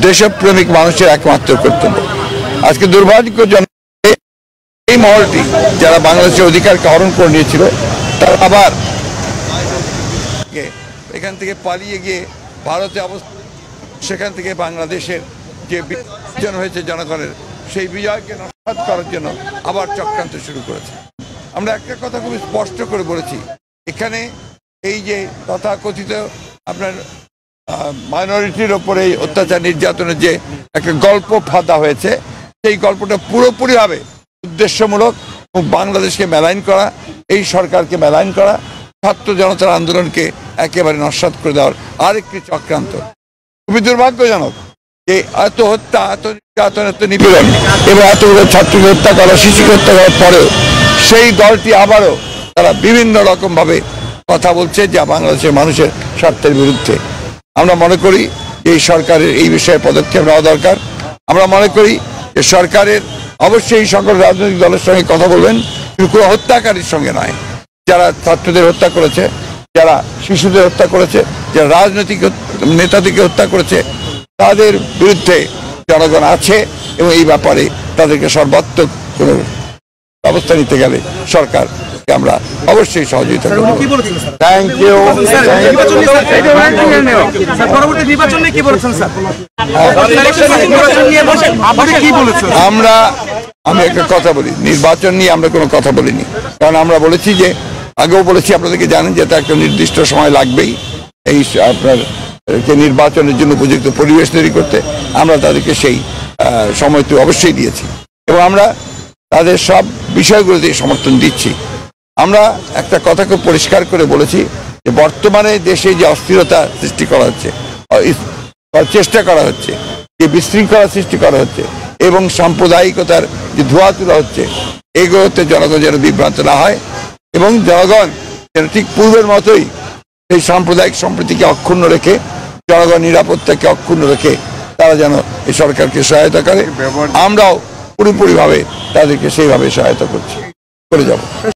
দেশপ্রেমিক মানুষের একমাত্র কর্তব্য। আজকে দুর্ভাগ্যজনক এই মহলটি যারা বাংলাদেশের অধিকারকে হরণ করে নিয়েছিল তারা আবার এখান থেকে পালিয়ে গিয়ে ভারতে অবস্থান, সেখান থেকে বাংলাদেশের যে বিভাজন হয়েছে জনগণের সেই বিজয়কে নস্যাৎ করার জন্য আবার চক্রান্ত শুরু করেছে। আমরা একটা কথা খুব স্পষ্ট করে বলেছি, এখানে এই যে তথাকথিত আপনার মাইনরিটির ওপরে অত্যাচার নির্যাতনের যে একটা গল্প ফাঁদা হয়েছে, সেই গল্পটা পুরোপুরিভাবে উদ্দেশ্যমূলক বাংলাদেশকে মেলাইন করা, এই সরকারকে মেলাইন করা, ছাত্র জনতার আন্দোলনকে একেবারে নস্যাৎ করে দেওয়ার আরেকটি চক্রান্ত। খুবই দুর্ভাগ্যজনক যে এত হত্যা, এত নির্যাতন, এত নিপীড়ন এবং এতগুলো ছাত্রকে হত্যা করা, শিশুকে হত্যা করার পরেও সেই দলটি আবারও তারা বিভিন্ন রকমভাবে কথা বলছে যা বাংলাদেশের মানুষের স্বার্থের বিরুদ্ধে। আমরা মনে করি এই সরকারের এই বিষয়ে পদক্ষেপ নেওয়া দরকার। আমরা মনে করি যে সরকারের অবশ্যই সকল রাজনৈতিক দলের সঙ্গে কথা বলবেন, কিন্তু কোনো হত্যাকারীর সঙ্গে নয়। যারা ছাত্রদের হত্যা করেছে, যারা শিশুদের হত্যা করেছে, যারা রাজনৈতিক নেতাদেরকে হত্যা করেছে, তাদের বিরুদ্ধে জনগণ আছে এবং এই ব্যাপারে তাদেরকে সর্বাত্মক কোনো ব্যবস্থা নিতে গেলে সরকারকে আমরা অবশ্যই সহযোগিতা করব। Thank you. আমি একটা কথা বলি, নির্বাচন নিয়ে আমরা কোনো কথা বলিনি, কারণ আমরা বলেছি যে আগেও বলেছি, আপনাদেরকে জানেন যে একটা নির্দিষ্ট সময় লাগবেই এই আপনার নির্বাচনের জন্য উপযুক্ত পরিবেশ তৈরি করতে। আমরা তাদেরকে সেই সময়টি অবশ্যই দিয়েছি এবং আমরা তাদের সব বিষয়গুলোতে সমর্থন দিচ্ছি। আমরা একটা কথা খুব পরিষ্কার করে বলেছি যে বর্তমানে দেশে যে অস্থিরতা সৃষ্টি করা হচ্ছে, চেষ্টা করা হচ্ছে, যে বিশৃঙ্খলা সৃষ্টি করা হচ্ছে এবং সাম্প্রদায়িকতার যে ধোঁয়া তোলা হচ্ছে, এগুলোতে জনগণ যেন বিভ্রান্ত না হয় এবং জনগণ যেন ঠিক পূর্বের মতোই এই সাম্প্রদায়িক সম্প্রীতিকে অক্ষুণ্ণ রেখে, জনগণ নিরাপত্তাকে অক্ষুণ্ণ রেখে তারা যেন এই সরকারকে সহায়তা করে। আমরাও পুরোপুরিভাবে তাদেরকে সেইভাবে সহায়তা করে যাব।